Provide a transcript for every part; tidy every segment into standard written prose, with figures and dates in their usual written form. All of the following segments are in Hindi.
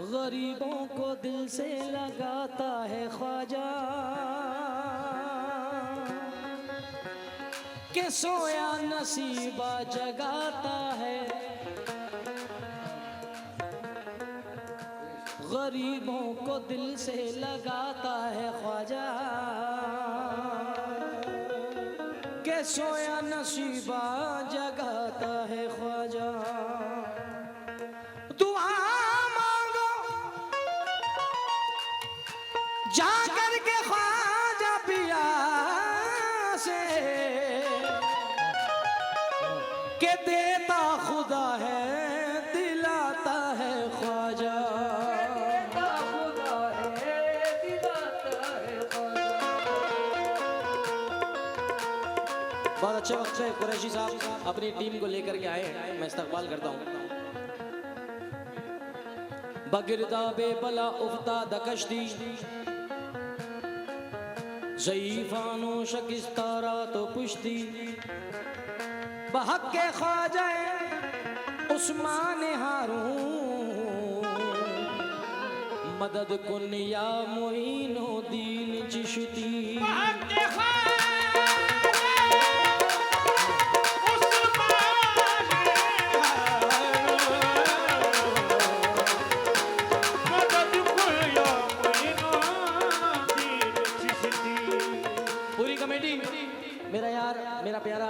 गरीबों को दिल से लगाता है ख्वाजा के सोया नसीबा जगाता है। गरीबों को दिल से लगाता है ख्वाजा के सोया नसीबा जगाता है ख्वाजा। दुआ मांगो जाकर के ख्वाजा पिया से के देता खुदा है दिलाता है ख्वाजा। बहुत अच्छे वक्त से कुरैशी साहब अपनी टीम को लेकर के आए हैं, मैं इस्तकबाल करता हूँ। बगिरदा बेबला उफ्ता दकश्ती ज़ईफ़ानो शकिस्तारा तो पुश्ती बहक के ख्वाजा उस्मान हारून मदद कुन या मोइनो दीन चिश्ती। मेरा यार मेरा प्यारा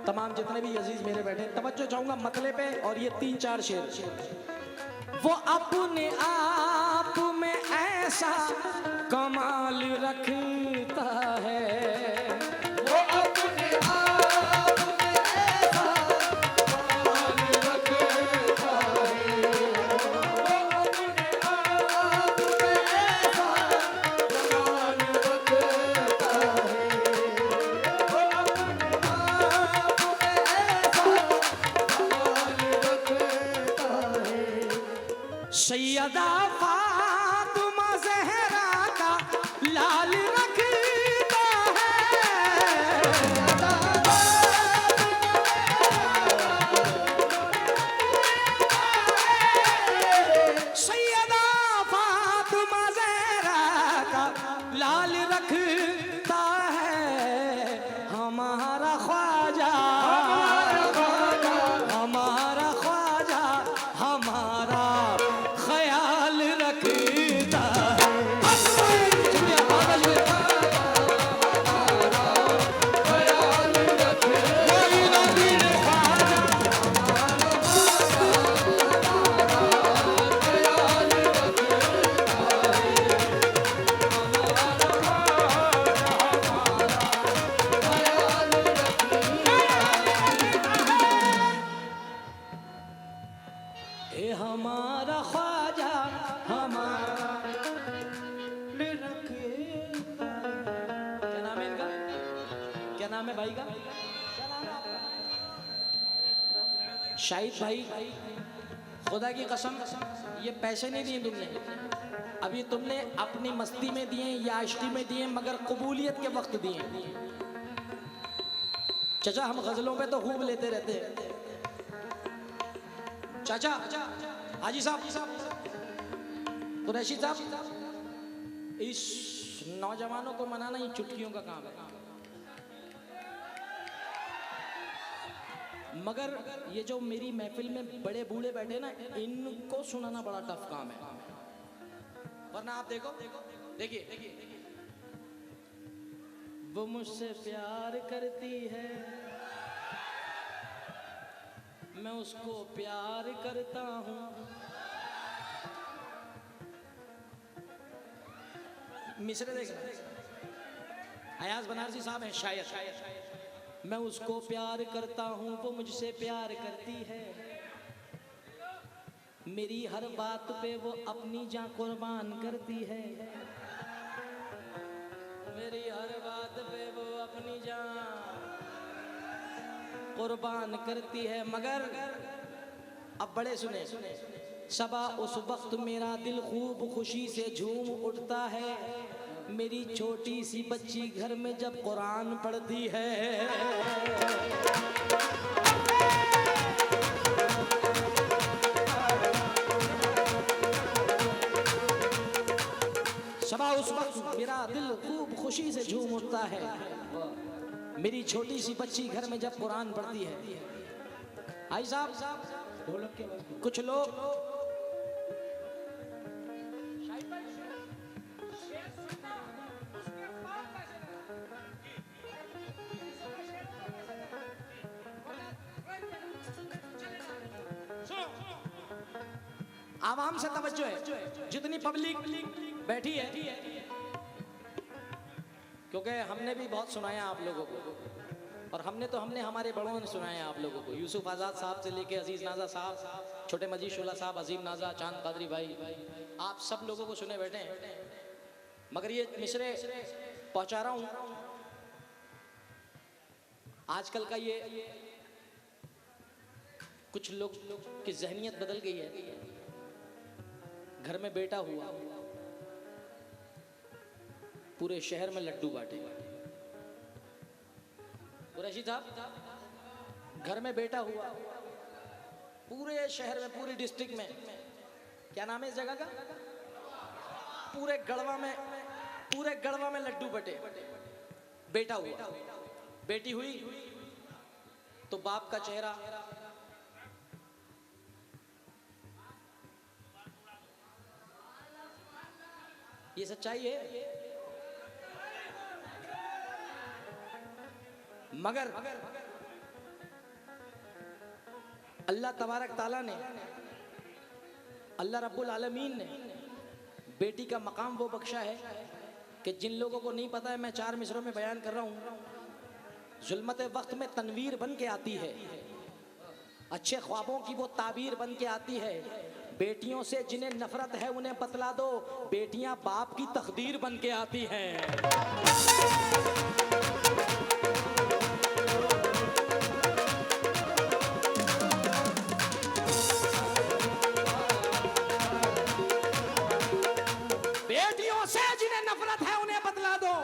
तमाम जितने भी अजीज मेरे बैठे तवज्जो चाहूंगा मतले पे और ये 3-4 शेर। वो अपने आप में ऐसा कमाल रखता है, वो अपने आप में ऐसा कमाल रखता है, वो अपने आप में ऐसा कमाल रखता है, वो अपने आप में ऐसा कमाल रखता है। सैयदा फातिमा ज़हरा का लाल रखता है, सैयदा फातिमा ज़हरा का लाल रखता है। हमारा ख्वाजा हमारा ख्वाजा हमारा ख्याल रखता है। ए हमारा ख्वाजा हमारा रखता है। क्या नाम है इनका? क्या नाम है भाई का? शाहिद भाई, खुदा की कसम ये पैसे नहीं दिए तुमने, अभी तुमने अपनी मस्ती में दिए या आशिकी में दिए, मगर कबूलियत के वक्त दिए। चाचा हम गजलों पे तो खूब लेते रहते हैं। चाचा हाजी साहब कुरैशी साहब, इस नौजवानों को मनाना ही चुटकियों का काम है, मगर ये जो मेरी महफिल में बड़े बूढ़े बैठे ना, इनको सुनाना बड़ा टफ काम है। वरना आप देखो देखिए वो मुझसे प्यार करती है, मैं उसको प्यार करता हूँ। मिसरे देखना, अयाज बनारसी साहब हैं शायर। मैं उसको प्यार करता हूँ, वो मुझसे प्यार करती है, मेरी हर बात पे वो अपनी जान कुर्बान करती है, मेरी हर बात पे वो अपनी जान कुर्बान करती है। मगर अब बड़े सुने, सबा उस वक्त मेरा दिल खूब खुशी से झूम उठता है, मेरी छोटी सी बच्ची घर में जब कुरान पढ़ती है। सबा उस वक्त मेरा दिल खूब खुशी से झूम उठता है, मेरी छोटी सी बच्ची घर में जब कुरान पढ़ती है। भाई साहब कुछ लोग आवाम से तवज्जो है, जितनी पब्लिक बैठी है, क्योंकि हमने भी बहुत सुनाया आप लोगों को, और हमने हमारे बड़ों ने सुनाया आप लोगों को। यूसुफ आज़ाद साहब से लेके अजीज नाजा साहब, छोटे मजीद शुला साहब, अजीम नाजा, चांद कादरी भाई, आप सब लोगों को सुने बैठे हैं। मगर ये मिसरे पहुंचा रहा हूं, आजकल का ये कुछ लोग की जहनियत बदल गई है। घर में बेटा हुआ, पूरे शहर में लड्डू बांटे। कुरैशी साहब, घर में बेटा हुआ, पूरे शहर में, पूरी डिस्ट्रिक्ट में, क्या नाम है इस जगह का, पूरे गढ़वा में लड्डू बटे। बेटा हुआ, बेटी हुई तो बाप का चेहरा ये सच्चाई है। मगर अल्लाह तबारक ताला ने, अल्लाह रब्बुल आलमीन ने बेटी का मकाम वो बख्शा है कि जिन लोगों को नहीं पता है, मैं 4 मिसरों में बयान कर रहा हूँ। जुल्मत वक्त में तनवीर बन के आती है, अच्छे ख्वाबों की वो ताबीर बन के आती है। बेटियों से जिन्हें नफरत है उन्हें बतला दो, बेटियां बाप की तकदीर बन के आती हैं। बेटियों से जिन्हें नफरत है उन्हें बतला दो,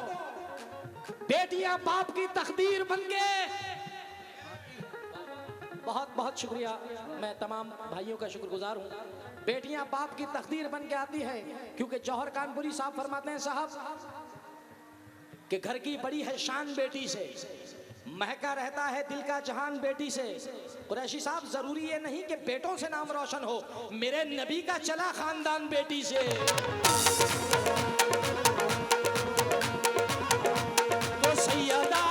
बेटियां बाप की तकदीर बन के। बहुत बहुत शुक्रिया, मैं तमाम भाइयों का शुक्रगुजार हूँ। बेटियां बाप की तकदीर बन के आती है, क्योंकि जौहर कानपुरी साहब फरमाते हैं साहब कि घर की बड़ी है शान बेटी से, महका रहता है दिल का जहान बेटी से। कुरैशी साहब, जरूरी ये नहीं कि बेटों से नाम रोशन हो, मेरे नबी का चला खानदान बेटी से। तो सैयदा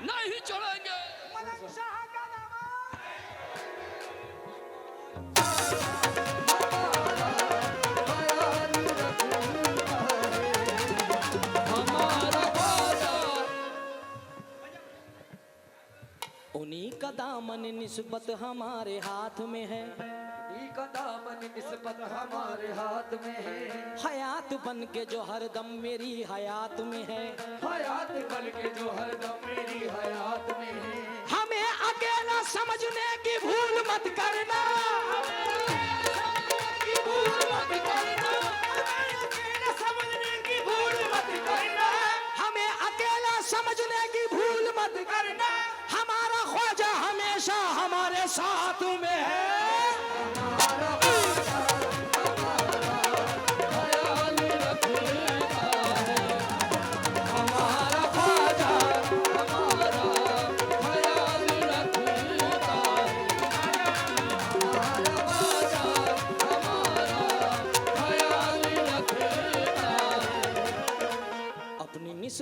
नहीं चढ़ेंगे। उन्हीं का दामन निस्बत हमारे हाथ में है, उन्हीं का दामन निस्बत हमारे हाथ में है। हयात बन के जो हरदम मेरी हयात में है, हयात बन के जो हरदम मेरी हयात में है। हमें अकेला समझने की भूल मत करना, हमें अकेला समझने की भूल मत करना। हमारा ख्वाजा हमेशा हमारे साथ में है।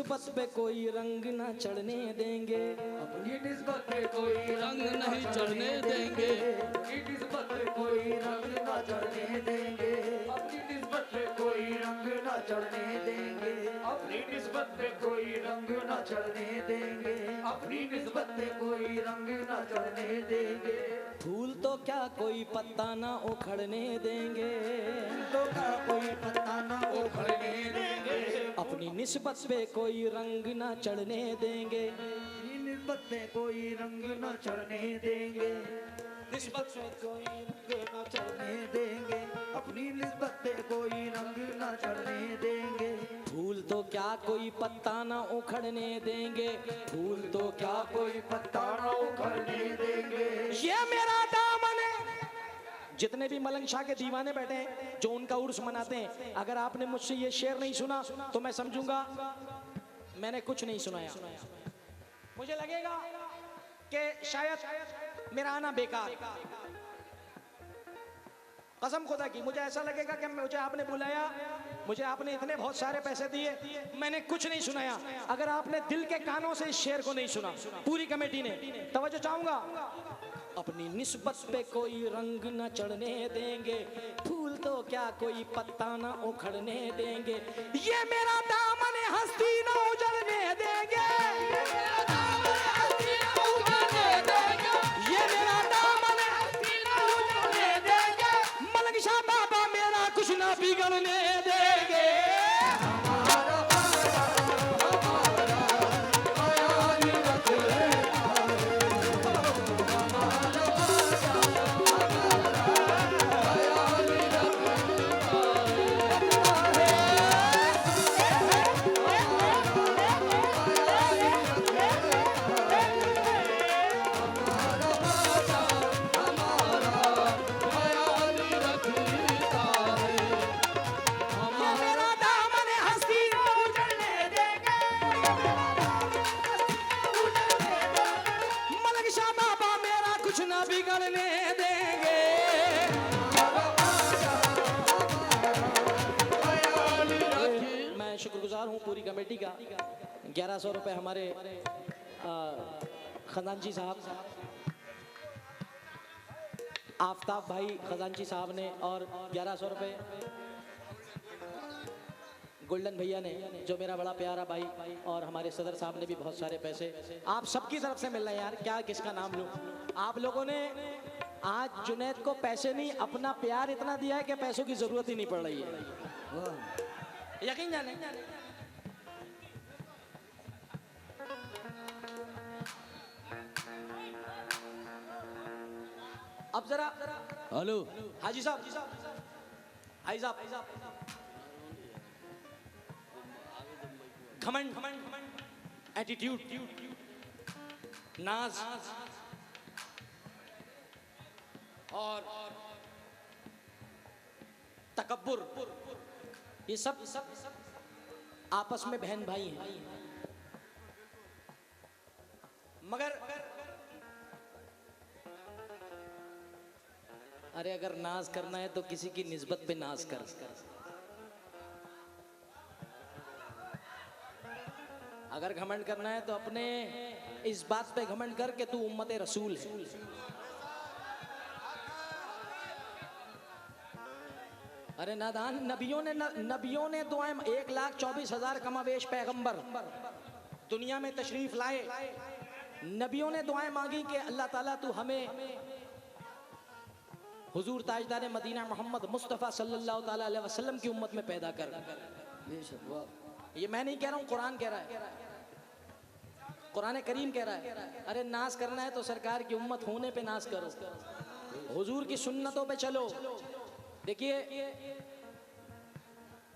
निस्बत पे कोई रंग ना चढ़ने देंगे, अपनी निस्बत पे कोई रंग नहीं चढ़ने देंगे, अपनी निस्बत पे कोई रंग ना चढ़ने देंगे, अपनी निस्बत पे कोई रंग ना चढ़ने देंगे, अपनी निस्बत पे कोई रंग ना चढ़ने देंगे, अपनी निस्बत पे कोई रंग ना चढ़ने देंगे। फूल तो क्या कोई पत्ता ना उखड़ने देंगे, तो क्या कोई पत्ता ना उखड़ने देंगे, अपनी निस्बत पे कोई रंग ना चढ़ने देंगे, अपनी निस्बत पे कोई रंग ना चढ़ने देंगे, निस्बत पे कोई रंग ना चढ़ने देंगे, अपनी निस्बत पे कोई रंग ना चढ़ने देंगे। फूल तो क्या कोई पत्ता ना उखड़ने देंगे, फूल तो क्या कोई पत्ता ना उखड़ने देंगे। ये मेरा दामन है। जितने भी मलंग शाह के दीवाने बैठे हैं जो उनका उर्स मनाते हैं, अगर आपने मुझसे ये शेर नहीं सुना तो मैं समझूंगा मैंने कुछ नहीं सुनाया। मुझे लगेगा कि शायद मेरा आना बेकार, कसम खुदा की मुझे ऐसा लगेगा कि मुझे आपने बुलाया, मुझे आपने इतने बहुत सारे पैसे दिए, मैंने कुछ नहीं सुनाया। अगर आपने दिल के कानों से इस शेर को नहीं सुना, पूरी कमेटी ने, तवज्जो चाहूंगा। अपनी निस्बत पे कोई रंग न चढ़ने देंगे, फूल तो क्या कोई पत्ता न उखड़ने देंगे, ये मेरा दामन हस्ती न उजड़ने देंगे, ये मेरा दामन हस्ती न उजड़ने देंगे, मलंग शाह बाबा मेरा कुछ न बिगड़ने देंगे। शुक्रगुजार हूँ पूरी कमेटी का। 1100 रुपए हमारे खजांची साहब, आफ्ताब भाई खजांची साहब ने, और 1100 रुपए गोल्डन भैया ने जो मेरा बड़ा प्यारा भाई, और हमारे सदर साहब ने भी बहुत सारे पैसे आप सबकी तरफ से मिल रहे हैं। यार क्या किसका नाम लूं, आप लोगों ने आज जुनैद को पैसे नहीं अपना प्यार इतना दिया है कि पैसों की जरूरत ही नहीं पड़ रही है, यकीन जाने। अब जरा हेलो हाजी साहब, हाजी साहब, घमंड, एटीट्यूड, नाज और तकब्बुर, ये सब आपस में बहन भाई हैं। मगर अरे अगर नाज करना है तो किसी की निस्बत पे नाज कर, अगर घमंड करना है तो अपने इस बात पे घमंड कर कि तू उम्मत रसूल है। अरे नादान, नबियों ने दुआएं, 1,24,000 कमावेश पैगंबर दुनिया में तशरीफ लाए, नबियों ने दुआएं मांगी कि अल्लाह ताला तू हमें हुजूर ताजदार मदीना मोहम्मद मुस्तफ़ा सल्लल्लाहु ताला अलैहि वसल्लम की उम्मत में पैदा कर। ये मैं नहीं कह रहा हूँ, कुरान कह रहा है, कुरान करीम कह रहा है। अरे नाज करना है तो सरकार की उम्मत होने पे नाज करो, हुजूर की सुन्नतों पे चलो। देखिए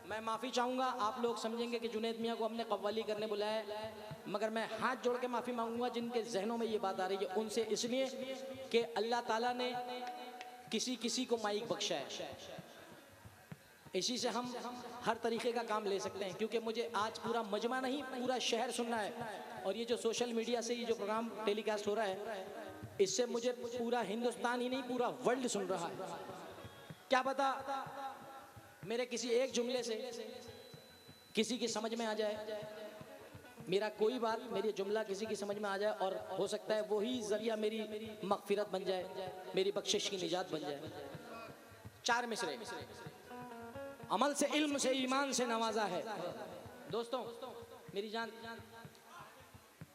मैं माफ़ी चाहूँगा, आप लोग समझेंगे कि जुनैद मियाँ को हमने कव्वाली करने बुलाया है, मगर मैं हाथ जोड़ के माफ़ी मांगूंगा जिनके जहनों में ये बात आ रही है उनसे, इसलिए कि अल्लाह ताला ने किसी किसी को माइक बख्शा है, इसी से हम हर तरीके का काम ले सकते हैं। क्योंकि मुझे आज पूरा मजमा नहीं, पूरा शहर सुनना है, और ये जो सोशल मीडिया से ये जो प्रोग्राम टेलीकास्ट हो रहा है, इससे मुझे पूरा हिंदुस्तान ही नहीं पूरा वर्ल्ड सुन रहा है। क्या पता मेरे किसी एक जुमले से किसी की समझ में आ जाए, मेरा कोई बात, मेरी जुमला किसी की समझ में आ जाए और हो सकता है वही जरिया मेरी मगफिरत बन जाए, मेरी बख्शिश की निजात बन जाए। 4 मिसरे। अमल से, इल्म से, ईमान से नवाजा है। दोस्तों मेरी जान,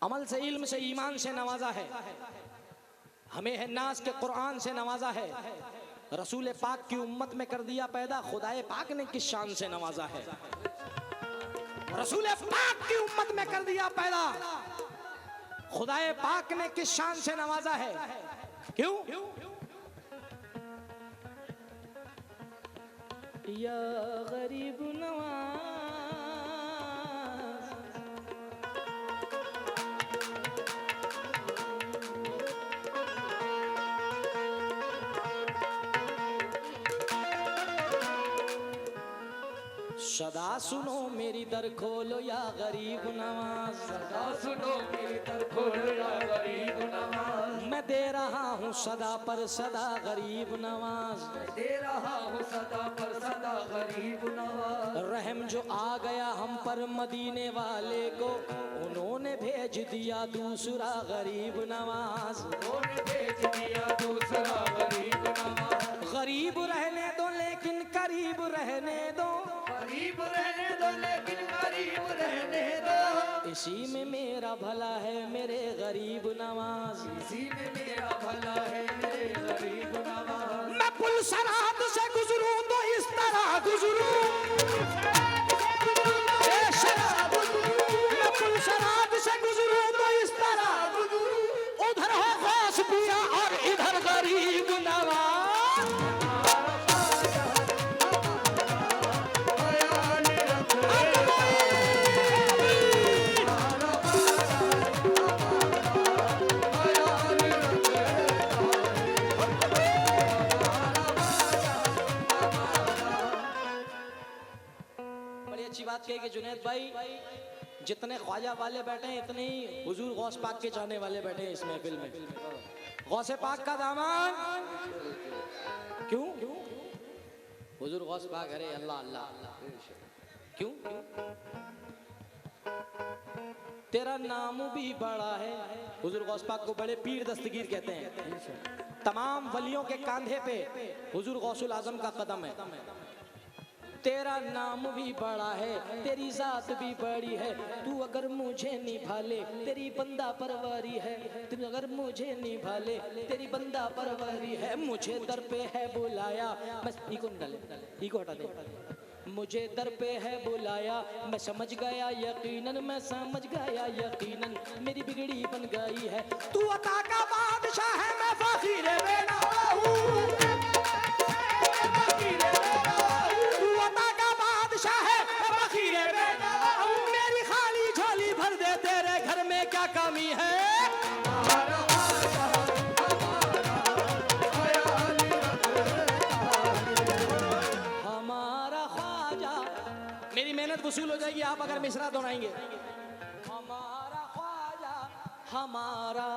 अमल से, इल्म से, ईमान से नवाजा है। हमें है नाज के कुरान से नवाजा है। रसूल पाक की उम्मत में कर दिया पैदा, खुदाए पाक ने किस शान से नवाजा है। रसूल पाक की उम्मत में कर दिया पैदा, खुदाए पाक ने किस शान से नवाजा है। क्यों? या गरीब नवाज, सदा सुनो मेरी दर खोलो या गरीब नवाज, सदा सुनो मेरी दर खोलो या गरीब नवाज। मैं दे रहा हूँ सदा पर सदा गरीब नवाज, दे रहा हूँ सदा पर सदा गरीब नवाज। रहम जो आ गया हम पर मदीने वाले को, उन्होंने भेज दिया दूसरा गरीब नवाज। उन्होंने भेज दिया दूसरा गरीब नवाज। गरीब रहने दो लेकिन करीब रहने दो, गरीब रहने दो लेकिन गरीब रहने दो। इसी में मेरा भला है मेरे गरीब नवाज, इसी में मेरा भला है मेरे गरीब नवाज। मैं पुल सरात से गुजरूं तो इस तरह गुजरूं, मैं पुल सरात से गुजरूं तो इस तरह, उधर है खास पूरा और इधर गरीब नवाज। बात कही कि जुनैद भाई, जितने ख्वाजा वाले बैठे हैं इतने ही हुजूर गौस पाक के चाहने वाले बैठे हैं इस महफिल में। गौसे पाक का दामन क्यों? हुजूर गौस पाक, अरे अल्लाह अल्लाह, क्यों? तेरा नाम भी बड़ा है। हुजूर गौस पाक को बड़े पीर दस्तगीर कहते हैं। तमाम वलियों के कांधे पे हुजूर गौसुल आजम का कदम है। तेरा नाम भी बड़ा है, तेरी जात भी बड़ी है। तू अगर मुझे निभा ले तेरी बंदा परवारी है, तू अगर मुझे निभा ले तेरी बंदा परवारी है। मुझे दर पे है बुलाया, बस इको डाले, इको हटा दे। मुझे दर पे है बुलाया, मैं समझ गया यकीनन, मैं समझ गया यकीनन, मेरी बिगड़ी बन गई है। तू अता का बादशाह है, मैं फकीर बेना हूँ। मेरी खाली झोली भर दे, तेरे घर में क्या कमी है। हमारा ख्वाजा, मेरी मेहनत वसूल हो जाएगी आप अगर मिसरा दोहराएंगे। हमारा ख्वाजा, हमारा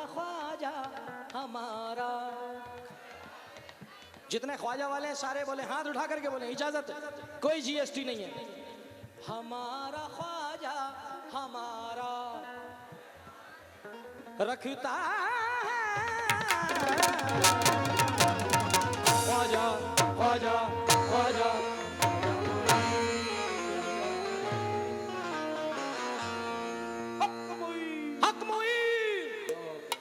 ख्वाजा, हमारा। जितने ख्वाजा वाले हैं सारे बोले, हाथ उठा करके बोले, इजाजत, कोई जीएसटी नहीं है। हमारा ख्वाजा हमारा रखता है